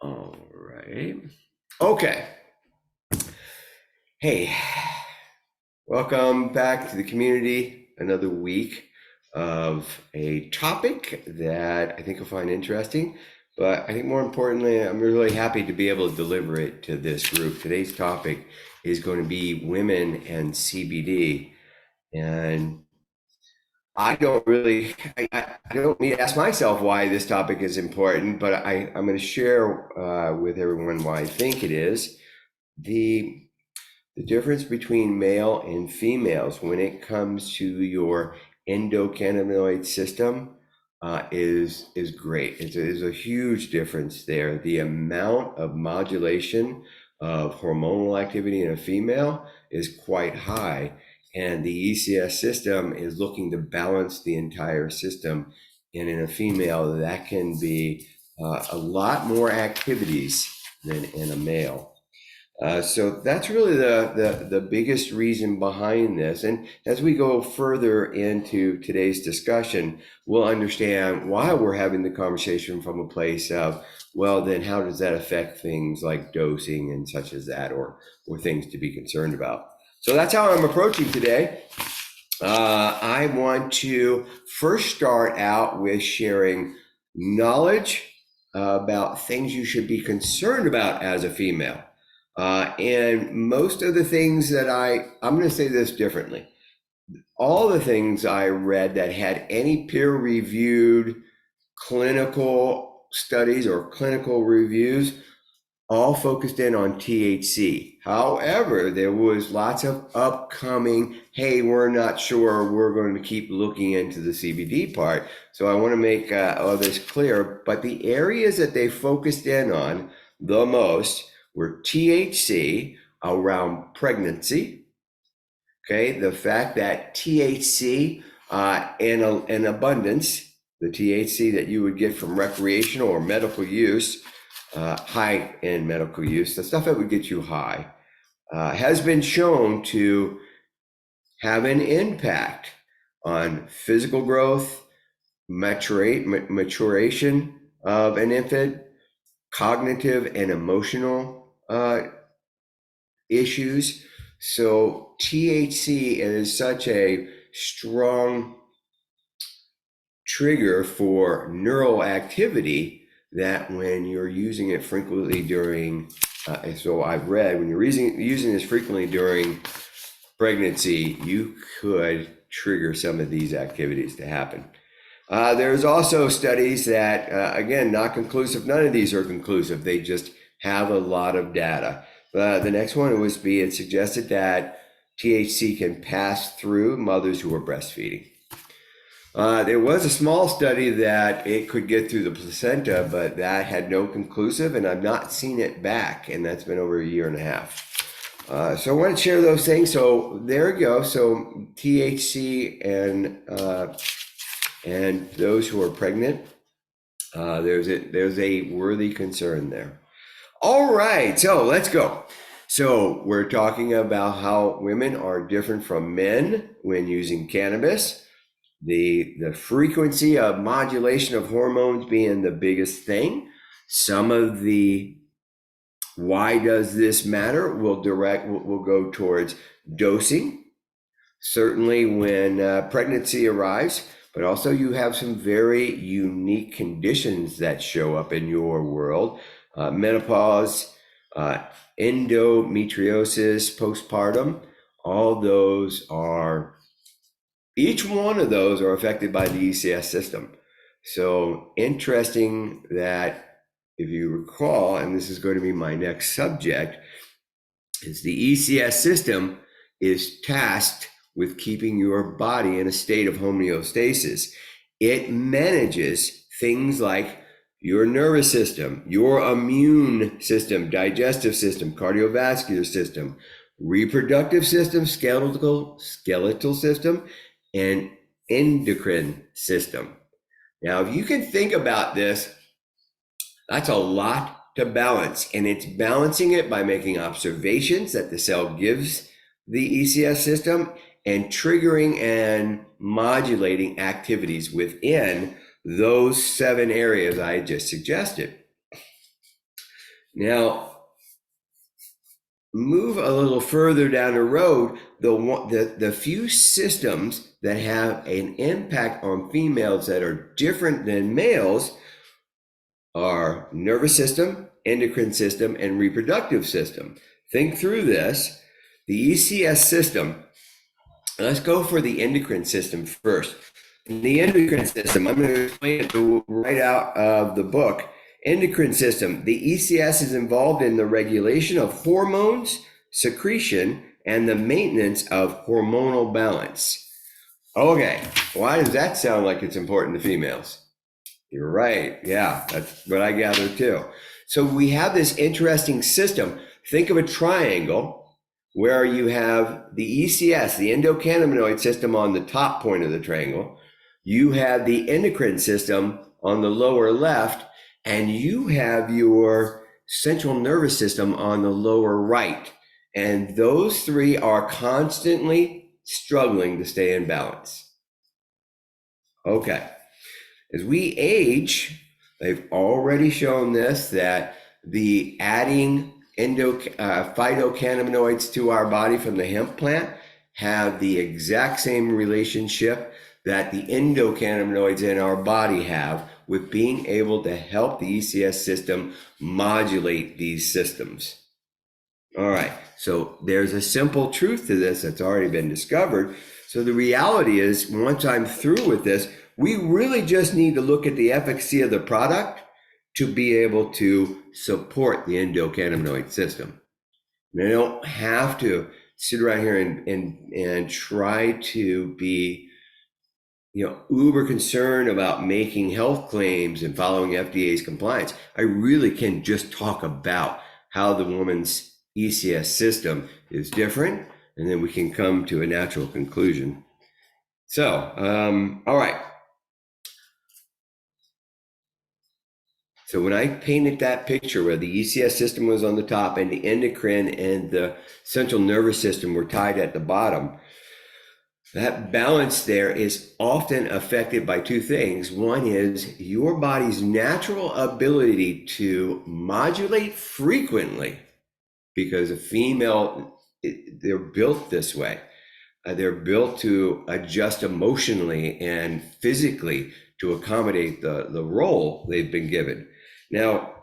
All right. Okay. Hey, welcome back to the community. Another week of a topic that I think you'll find interesting, but I think more importantly, I'm really happy to be able to deliver it to this group. Today's topic is going to be women and CBD. And I don't really, I don't need to ask myself why this topic is important, but I'm going to share with everyone why I think it is. The difference between male and females when it comes to your endocannabinoid system is great. It's a huge difference there. The amount of modulation of hormonal activity in a female is quite high, and the ECS system is looking to balance the entire system. And in a female, that can be a lot more activities than in a male. So that's really the biggest reason behind this. And as we go further into today's discussion, we'll understand why we're having the conversation from a place of, well, then how does that affect things like dosing and such as that, or things to be concerned about. So that's how I'm approaching today. I want to first start out with sharing knowledge about things you should be concerned about as a female. And most of the things that I'm going to say this differently. All the things I read that had any peer-reviewed clinical studies or clinical reviews all focused in on THC. However, there was lots of upcoming, hey, we're not sure, we're going to keep looking into the CBD part. So I want to make all this clear. But the areas that they focused in on the most were THC around pregnancy. Okay, the fact that THC in abundance, the THC that you would get from recreational or medical use, high in medical use, the stuff that would get you high, has been shown to have an impact on physical growth, maturation of an infant, cognitive and emotional issues. So THC is such a strong trigger for neural activity that when you're using it frequently during, so I've read, when you're using this frequently during pregnancy, you could trigger some of these activities to happen. There's also studies that, again, not conclusive. None of these are conclusive. They just have a lot of data. The next one was it suggested that THC can pass through mothers who are breastfeeding. There was a small study that it could get through the placenta, but that had no conclusive, and I've not seen it back, and that's been over a year and a half. So I want to share those things. So there we go. So THC and those who are pregnant, there's a worthy concern there. All right, so let's go. So we're talking about how women are different from men when using cannabis. The frequency of modulation of hormones being the biggest thing. Some of the why does this matter will go towards dosing. Certainly when pregnancy arrives, but also you have some very unique conditions that show up in your world. Menopause, endometriosis, postpartum, each one of those are affected by the ECS system. So interesting that if you recall, and this is going to be my next subject, is the ECS system is tasked with keeping your body in a state of homeostasis. It manages things like your nervous system, your immune system, digestive system, cardiovascular system, reproductive system, skeletal system, and endocrine system. Now, if you can think about this, that's a lot to balance, and it's balancing it by making observations that the cell gives the ECS system and triggering and modulating activities within those 7 areas I just suggested. Now, move a little further down the road, the few systems that have an impact on females that are different than males are nervous system, endocrine system, and reproductive system. Think through this. The ECS system, let's go for the endocrine system first. In the endocrine system, I'm going to explain it right out of the book. Endocrine system, the ECS is involved in the regulation of hormones, secretion, and the maintenance of hormonal balance. Okay, why does that sound like it's important to females? You're right. Yeah, that's what I gather too. So we have this interesting system. Think of a triangle where you have the ECS, the endocannabinoid system, on the top point of the triangle. You have the endocrine system on the lower left, and you have your central nervous system on the lower right. And those three are constantly struggling to stay in balance. Okay. As we age, they've already shown this, that the adding phytocannabinoids to our body from the hemp plant have the exact same relationship that the endocannabinoids in our body have with being able to help the ECS system modulate these systems. All right, so there's a simple truth to this that's already been discovered. So the reality is, once I'm through with this, we really just need to look at the efficacy of the product to be able to support the endocannabinoid system. And I don't have to sit around here and try to be, uber concerned about making health claims and following FDA's compliance. I really can just talk about how the woman's ECS system is different, and then we can come to a natural conclusion. So, all right. So when I painted that picture where the ECS system was on the top and the endocrine and the central nervous system were tied at the bottom, that balance there is often affected by two things. One is your body's natural ability to modulate frequently, because a female, they're built this way. They're built to adjust emotionally and physically to accommodate the role they've been given. Now,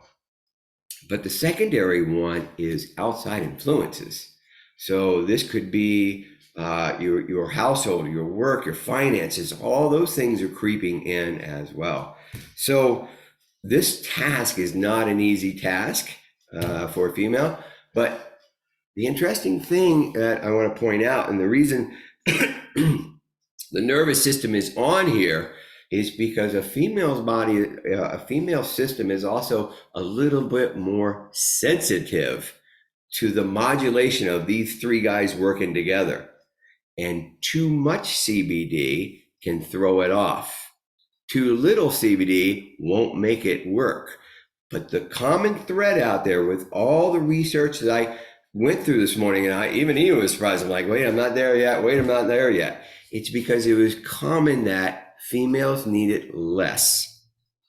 but the secondary one is outside influences. So this could be your household, your work, your finances, all those things are creeping in as well. So this task is not an easy task for a female, but the interesting thing that I want to point out, and the reason the nervous system is on here, is because a female's body, a female system is also a little bit more sensitive to the modulation of these three guys working together. And too much CBD can throw it off. Too little CBD won't make it work. But the common thread out there with all the research that I went through this morning, and even he was surprised. I'm like, wait, I'm not there yet. Wait, I'm not there yet. It's because it was common that females needed less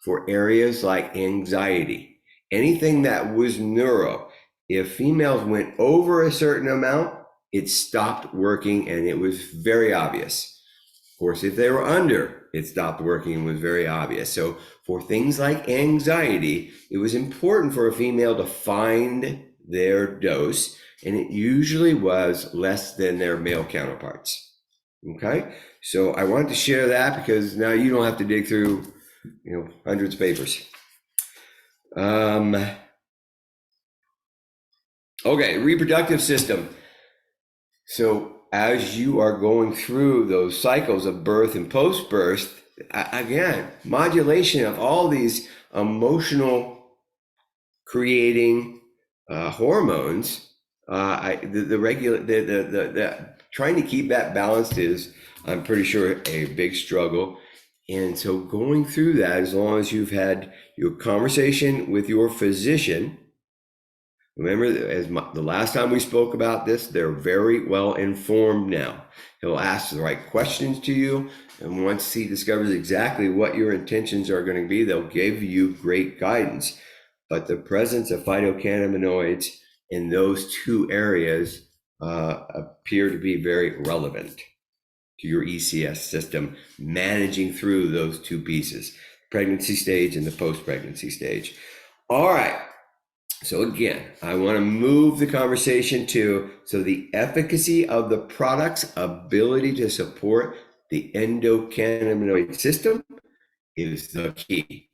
for areas like anxiety, anything that was neuro. If females went over a certain amount, it stopped working, and it was very obvious. Of course, if they were under, it stopped working and was very obvious. So for things like anxiety, it was important for a female to find their dose, and it usually was less than their male counterparts. Okay, so I wanted to share that because now you don't have to dig through, hundreds of papers. Okay, reproductive system. So as you are going through those cycles of birth and post-birth, again, modulation of all these emotional creating hormones, trying to keep that balanced is, I'm pretty sure, a big struggle. And so going through that, as long as you've had your conversation with your physician, remember, the last time we spoke about this, they're very well informed now. He'll ask the right questions to you, and once he discovers exactly what your intentions are going to be, they'll give you great guidance. but the presence of phytocannabinoids in those two areas appear to be very relevant to your ECS system, managing through those two pieces, pregnancy stage and the post-pregnancy stage. All right. So again, I want to move the conversation to, so the efficacy of the product's ability to support the endocannabinoid system is the key.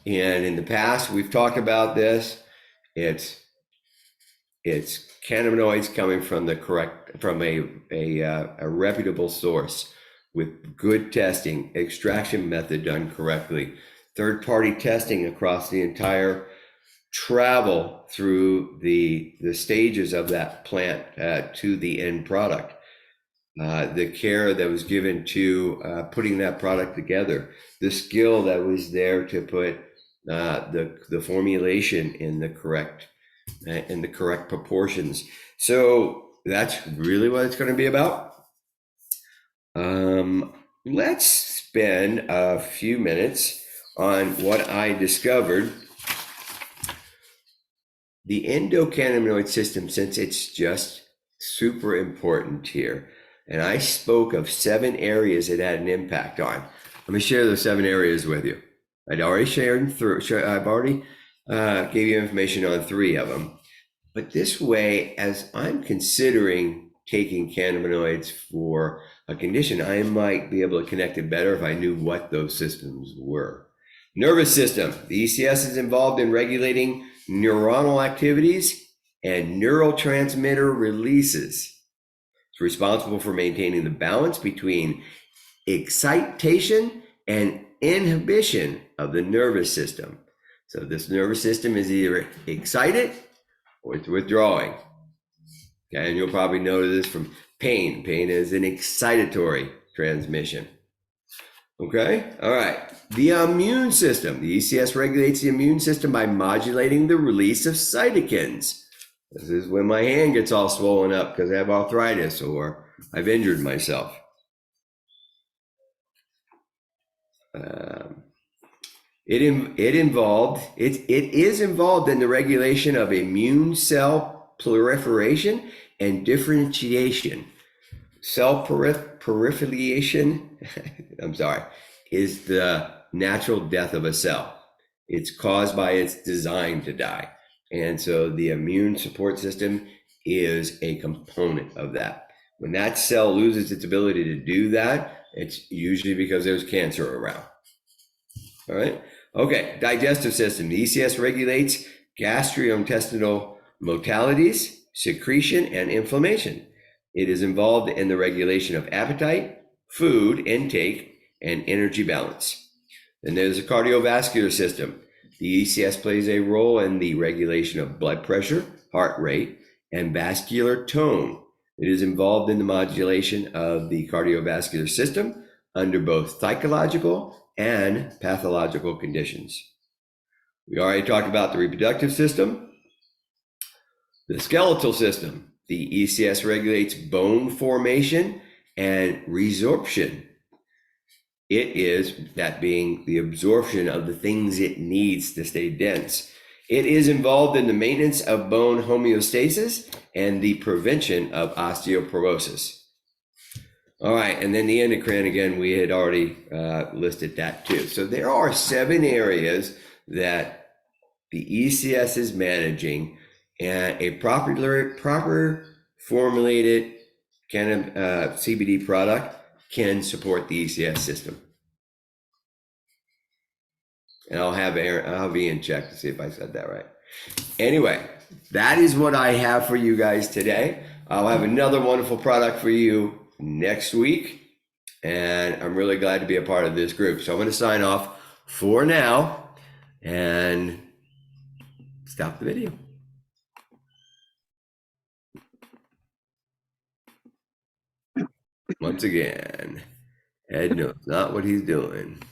And in the past, we've talked about this. It's cannabinoids coming from a reputable source with good testing, extraction method done correctly, third-party testing across the entire travel through the stages of that plant to the end product. The care that was given to putting that product together, the skill that was there to put the formulation in the correct proportions. So that's really what it's going to be about. Let's spend a few minutes on what I discovered. The endocannabinoid system, since it's just super important here, and I spoke of 7 areas it had an impact on. Let me share those 7 areas with you. I've already gave you information on 3 of them. But this way, as I'm considering taking cannabinoids for a condition, I might be able to connect it better if I knew what those systems were. Nervous system. The ECS is involved in regulating neuronal activities and neurotransmitter releases. It's responsible for maintaining the balance between excitation and inhibition of the nervous system. So this nervous system is either excited or it's withdrawing. Okay, and you'll probably know this from pain. Pain is an excitatory transmission. Okay, all right. The immune system. The ECS regulates the immune system by modulating the release of cytokines. This is when my hand gets all swollen up because I have arthritis or I've injured myself. It is involved in the regulation of immune cell proliferation and differentiation. Cell proliferation, I'm sorry, is the natural death of a cell. It's caused by its design to die. And so the immune support system is a component of that. When that cell loses its ability to do that, it's usually because there's cancer around. All right. Okay. Digestive system. The ECS regulates gastrointestinal motalities, secretion, and inflammation. It is involved in the regulation of appetite, food intake, and energy balance. Then there's the cardiovascular system. The ECS plays a role in the regulation of blood pressure, heart rate, and vascular tone. It is involved in the modulation of the cardiovascular system under both psychological and pathological conditions. We already talked about the reproductive system. The skeletal system. The ECS regulates bone formation and resorption. It is, that being the absorption of the things it needs to stay dense. It is involved in the maintenance of bone homeostasis and the prevention of osteoporosis. All right, and then the endocrine, again, we had already listed that too. So there are 7 areas that the ECS is managing, and a proper formulated CBD product can support the ECS system. And I'll have Ian check to see if I said that right. Anyway, that is what I have for you guys today. I'll have another wonderful product for you next week, and I'm really glad to be a part of this group. So I'm going to sign off for now and stop the video. Once again, Ed knows not what he's doing.